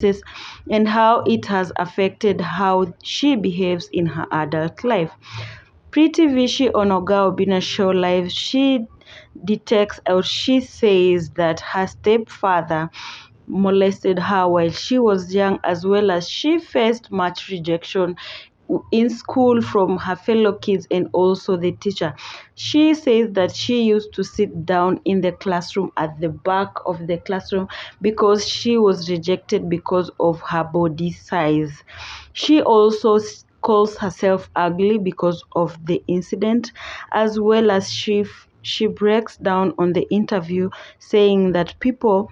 and how it has affected how she behaves in her adult life. Pritty Vishy on Oga Obina's show live, she says that her stepfather molested her while she was young, as well as she faced much rejection in school from her fellow kids and also the teacher. She says that she used to sit down in the classroom at the back of the classroom because she was rejected because of her body size. She also calls herself ugly because of the incident, as well as she breaks down on the interview saying that people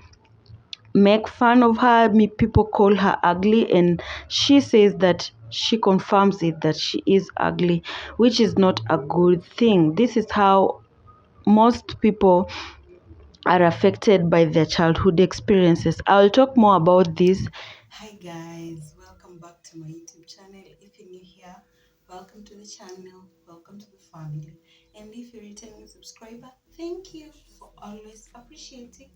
make fun of her, people call her ugly, and she says that she confirms it that she is ugly, which is not a good thing. This is how most people are affected by their childhood experiences. I'll talk more about this. Hi guys, welcome back to my YouTube channel. If you're new here, welcome to the channel, welcome to the family. And if you're a returning subscriber, thank you for always appreciating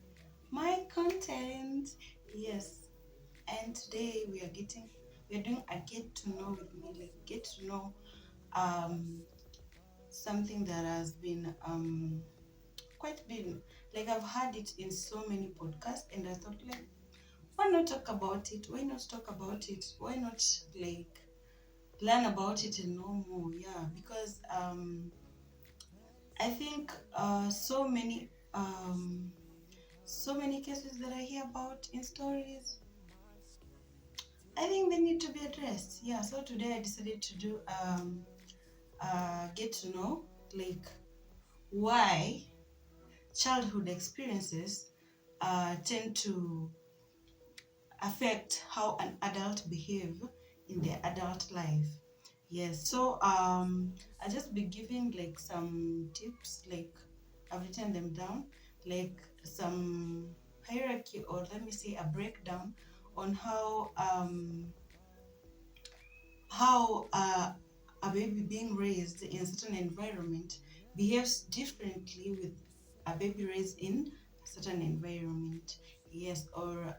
my content. Yes, and today we are doing a get to know with me, like get to know something that has been quite been like I've heard it in so many podcasts, and I thought like, why not talk about it? Why not talk about it? Why not like learn about it and know more? Yeah, because I think so many cases that I hear about in stories, I think they need to be addressed. Yeah, so today I decided to do get to know like why childhood experiences tend to affect how an adult behave in their adult life. Yes, so I'll just be giving like some tips, like I've written them down, like some hierarchy, or let me say a breakdown on how a baby being raised in a certain environment behaves differently with a baby raised in a certain environment. Yes, or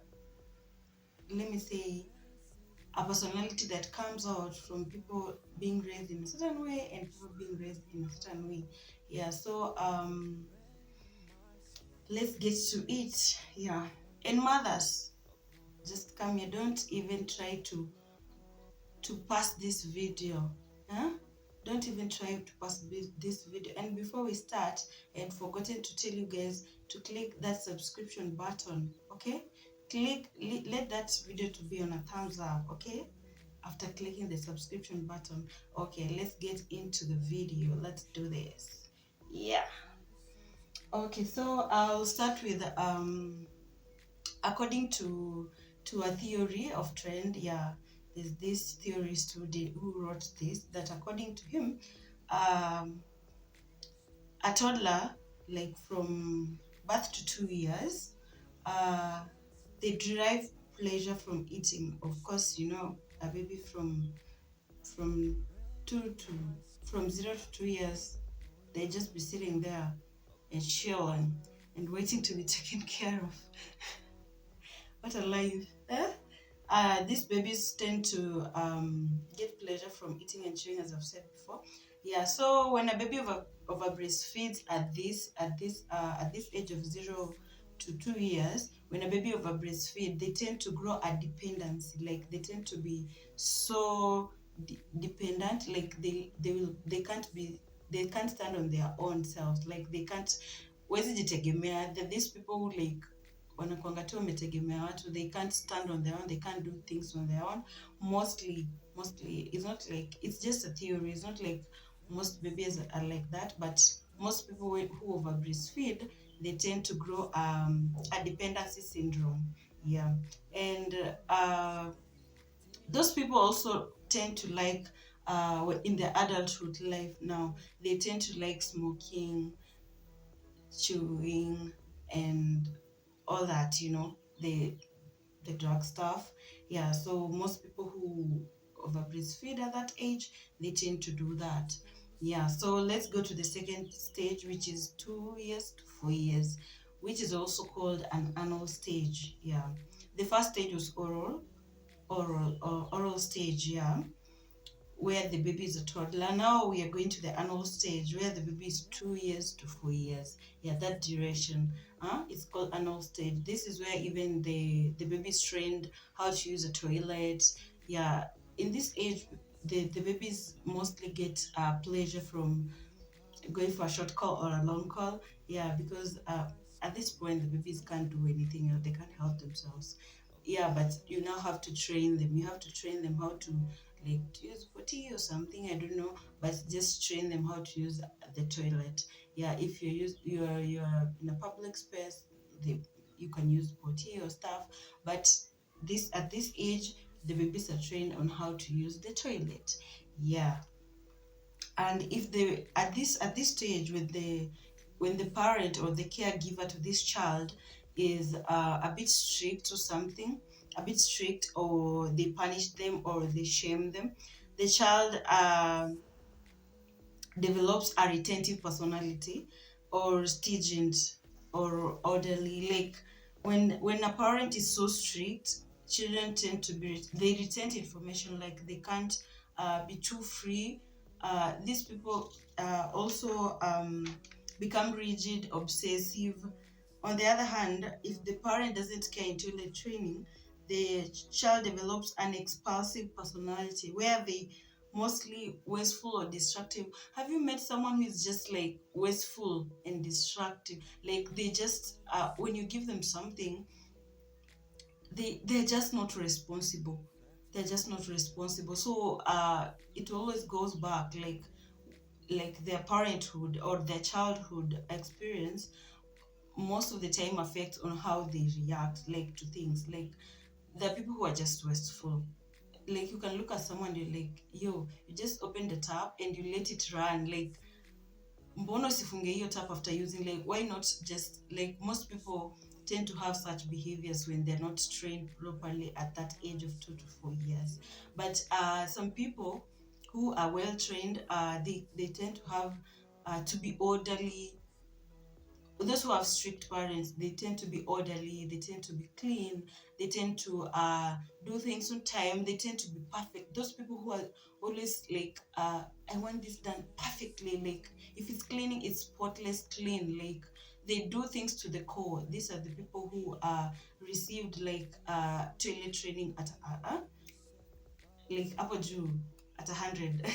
let me say a personality that comes out from people being raised in a certain way and people being raised in a certain way. Yeah, so let's get to it. Yeah, and mothers, just come here, don't even try to pass this video, huh? Don't even try to pass this video. And before we start, and forgotten to tell you guys to click that subscription button, okay? Let that video to be on a thumbs up, okay? After clicking the subscription button. Okay, let's get into the video. Let's do this. Yeah. Okay, so I'll start with according to a theory of trend. Yeah, there's this theorist who wrote this, that according to him, um a toddler, like from birth to 2 years, uh they derive pleasure from eating. Of course, you know, a baby from two to from 0 to 2 years, they just be sitting there and chilling and waiting to be taken care of. What a life, eh? These babies tend to get pleasure from eating and chewing, as I've said before. Yeah, so when a baby over breastfeeds at this age of 0 to 2 years, when a baby over breastfeed, they tend to grow a dependency. Like they tend to be so dependent. Like they can't stand on their own selves. Like they can't, wezi jitegemea. These people who like wanakuanga tu wametegemea watu, they can't stand on their own, they can't do things on their own. Mostly it's not like, it's just a theory, it's not like most babies are like that, but most people who over breastfeed, they tend to grow a dependency syndrome. Yeah, and those people also tend to like in their adulthood life now, they tend to like smoking, chewing, and all that, you know, the drug stuff. Yeah, so most people who over breastfeed at that age, they tend to do that. Yeah, so let's go to the second stage, which is 2 years to 4 years, which is also called an anal stage. Yeah, The first stage was oral stage, yeah, where the baby is a toddler. Now we are going to the anal stage where the baby is 2 years to 4 years. Yeah, that duration. It's called anal stage. This is where even the baby is trained how to use a toilet. Yeah, in this age, the babies mostly get pleasure from going for a short call or a long call. Yeah, because at this point the babies can't do anything, they can't help themselves. Yeah, but you now have to train them. You have to train them how to, like, to use potty or something, I don't know, but just train them how to use the toilet. Yeah, if you're in a public space, you can use potty or stuff, but this at this age the babies are trained on how to use the toilet. Yeah. And if they at this stage, with the when the parent or the caregiver to this child is a bit strict or something, a bit strict, or they punish them or they shame them, the child develops a retentive personality or stigent or orderly. Like when a parent is so strict, children tend to be, they retain information, like they can't be too free. These people also become rigid, obsessive. On the other hand, if the parent doesn't care into the training, the child develops an expulsive personality where they mostly wasteful or destructive. Have you met someone who is just like wasteful and destructive? Like they just when you give them something, they're just not responsible. They're just not responsible. So it always goes back, like their parenthood or their childhood experience most of the time affects on how they react, like, to things. Like there are people who are just wasteful. Like you can look at someone, you're like, yo, you just open the tap and you let it run. Like mbona usifunge hiyo tap after using? Like why not just, like, most people tend to have such behaviors when they're not trained properly at that age of 2 to 4 years. But some people who are well trained, they tend to have to be orderly. Those who have strict parents, they tend to be orderly, they tend to be clean, they tend to do things on time, they tend to be perfect. Those people who are always like, I want this done perfectly. Like if it's cleaning, it's spotless clean. Like they do things to the core. These are the people who received like toilet training at like upper juu at 100.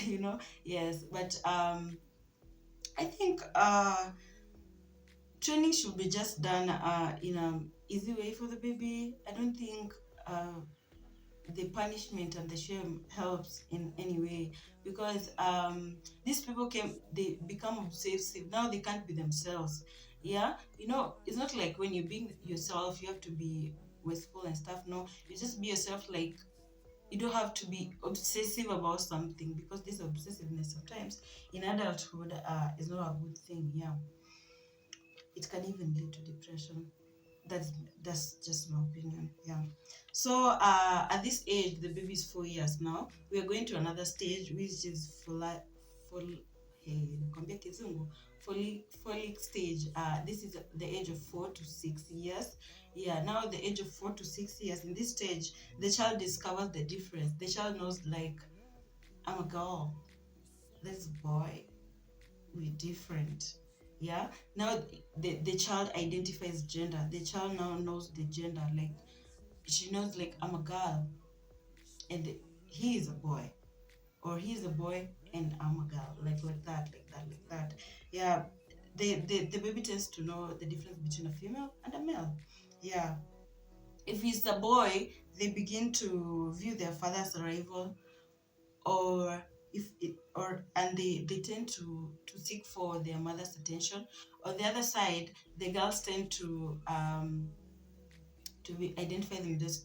Yes. But I think training should be just done in an easy way for the baby. I don't think the punishment and the shame helps in any way, because these people they become obsessive. Now they can't be themselves. Yeah, it's not like when you're being yourself, you have to be wasteful and stuff. No, you just be yourself. Like you don't have to be obsessive about something, because this obsessiveness sometimes in adulthood is not a good thing. Yeah, it can even lead to depression. That's just my opinion. Yeah. So at this age, the baby is 4 years now. We are going to another stage, which is nikwambia kizungu, folic stage. This is the age of 4 to 6 years. Yeah. Now the age of 4 to 6 years. In this stage, the child discovers the difference. The child knows, like, I'm a girl. This boy, we're different. Yeah, now the child identifies gender. The child now knows the gender. Like she knows, like, I'm a girl and he is a boy, or he's a boy and I'm a girl. Like that, like that, like that. Yeah, the baby tends to know the difference between a female and a male. Yeah, if he's a boy, they begin to view their father as a rival, or if it, or and they tend to seek for their mother's attention. On the other side, the girls tend to be identify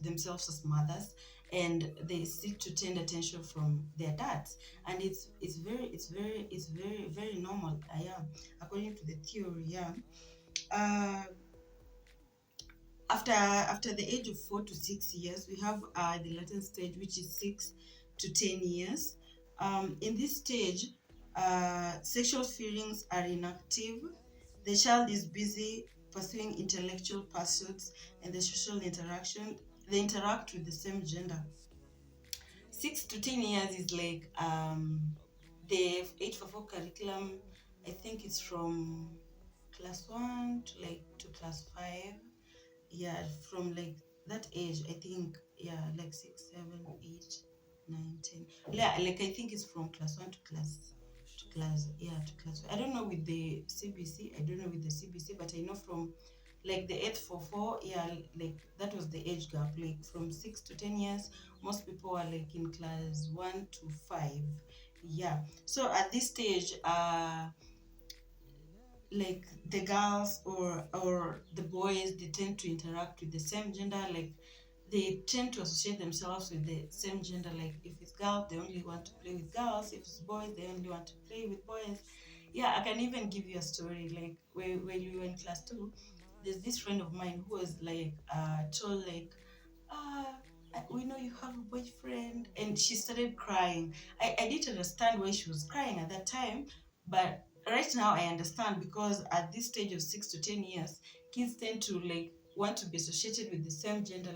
themselves as mothers, and they seek to tend attention from their dads. And it's very normal. Yeah, according to the theory. Yeah. uh, after the age of 4 to 6 years, we have the latent stage, which is 6 to 10 years. In this stage, sexual feelings are inactive. The child is busy pursuing intellectual pursuits and the social interaction. they interact with the same gender. 6 to 10 years is like the 844 curriculum. I think it's from class 1 to like to class 5. Yeah, from like that age, I think, yeah, like 6, 7, 8, 9, 10. Yeah, like I think it's from class 1 to class. I don't know with the CBC. I don't know with the CBC, but I know from like the 844, yeah, like that was the age gap. Like from 6 to 10 years, most people are like in class 1 to 5. Yeah. So at this stage, like the girls or the boys, they tend to interact with the same gender. Like they tend to associate themselves with the same gender. Like if it's girls, they only want to play with girls. If it's boys, they only want to play with boys. Yeah, I can even give you a story. Like when we were in class 2, there's this friend of mine who was like told like, ah, we know you have a boyfriend, and she started crying. I didn't understand why she was crying at that time, but right now I understand, because at this stage of 6 to 10 years, kids tend to like want to be associated with the same gender.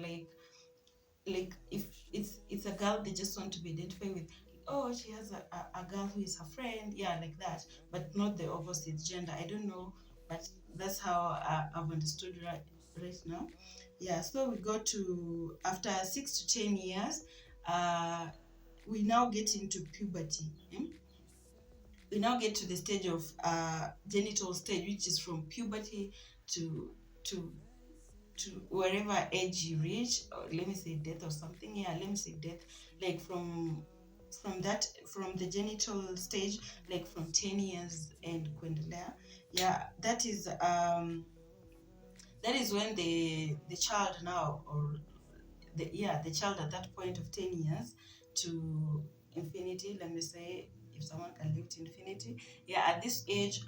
Like if it's a girl, they just want to be identified with, oh, she has a girl who is her friend, yeah, like that, but not the opposite gender. I don't know, but that's how I've understood right now. Yeah, so we go to after 6 to 10 years, uh we now get into puberty. We now get to the stage of genital stage, which is from puberty to to to wherever age you reach, or let me say death or something. Yeah, let me say death. Like from the genital stage, like from 10 years and kuendelea. Yeah, that is when the child now, or the child at that point of 10 years to infinity, let me say, if someone can live to infinity. Yeah, at this age,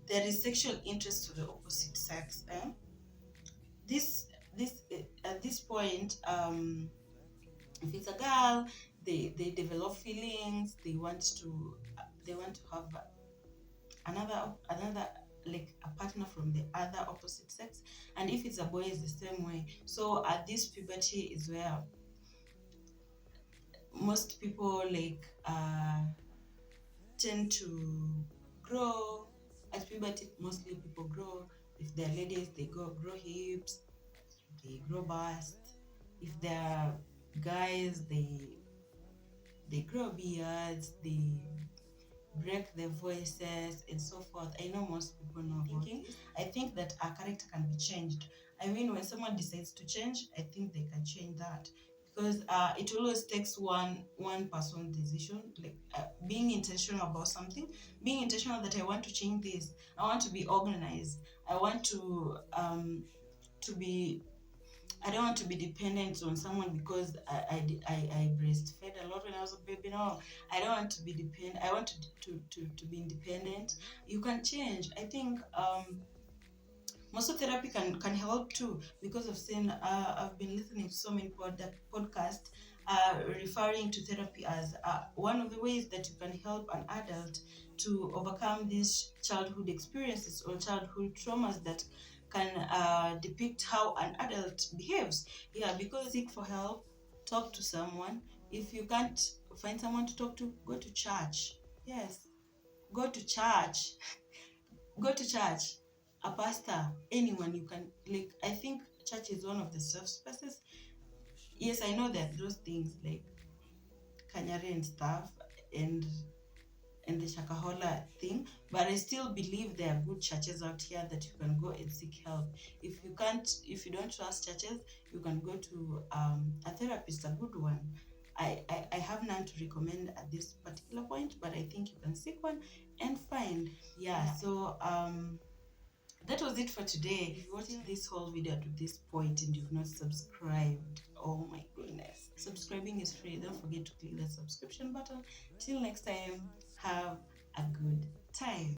there is sexual interest to the opposite sex. At this point, if it's a girl, they develop feelings. They want to have another, like a partner from the other opposite sex. And if it's a boy, it's the same way. So at this puberty is where most people like tend to grow. At puberty, mostly people grow. If they're ladies, they grow hips, they grow bust. If they're guys, they grow beards, they break their voices, and so forth. I know most people know about this. I think that our character can be changed. I mean, when someone decides to change, I think they can change that, because it always takes one person's decision, like being intentional about something, being intentional that I want to change this. I want to be organized. I want to be I don't want to be dependent on someone because I breastfed a lot when I was a baby. No, I don't want to be dependent. I want to be independent. You can change. I think therapy can help too, because of saying I've been listening to so many podcasts referring to therapy as one of the ways that you can help an adult to overcome these childhood experiences or childhood traumas that can depict how an adult behaves. Yeah, because seek for help, talk to someone. If you can't find someone to talk to, go to church. Yes, go to church. Go to church, a pastor, anyone you can. Like, I think church is one of the safe spaces. Yes, I know that those things like kanyari and stuff, and and the shakahola thing, but I still believe there are good churches out here that you can go and seek help. If you don't trust churches, you can go to a therapist, a good one. I have none to recommend at this particular point, but I think you can seek one and find. Yeah, so that was it for today. If you watched this whole video to this point and you've not subscribed, oh my goodness. Subscribing is free. Don't forget to click the subscription button. Till next time, have a good time.